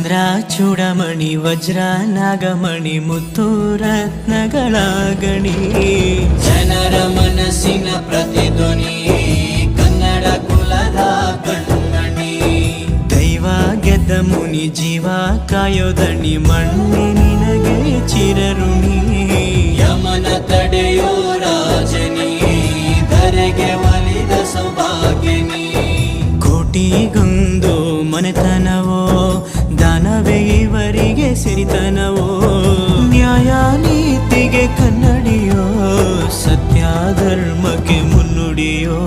ಚಂದ್ರ ಚೂಡಮಣಿ ವಜ್ರ ನಾಗಮಣಿ ಮುತ್ತು ರತ್ನಗಳ ಗಣಿ, ಜನರ ಮನಸ್ಸಿನ ಪ್ರತಿಧ್ವನಿ ಕನ್ನಡ ಕುಲದ ಕಣ್ಮಣಿ. ದೈವ ಗೆದ್ದ ಮುನಿ ಜೀವ ಕಾಯೋದಣಿ ಮಣ್ಣಿ ನಿನಗೆ ಚಿರಋಣಿ. ಯಮನ ತಡೆಯೋ ರಾಜನಿ ಧರೆಗೆ ಒಲಿದ ಸೌಭಾಗ್ಯನಿ. ಕೋಟಿಗೊಂದು ಮನೆತನವೋ ದಾನವೇ ಇವರಿಗೆ ಸಿರಿತನವೋ, ನ್ಯಾಯ ನೀತಿಗೆ ಕನ್ನಡಿಯೋ ಸತ್ಯ ಧರ್ಮಕ್ಕೆ ಮುನ್ನುಡಿಯೋ.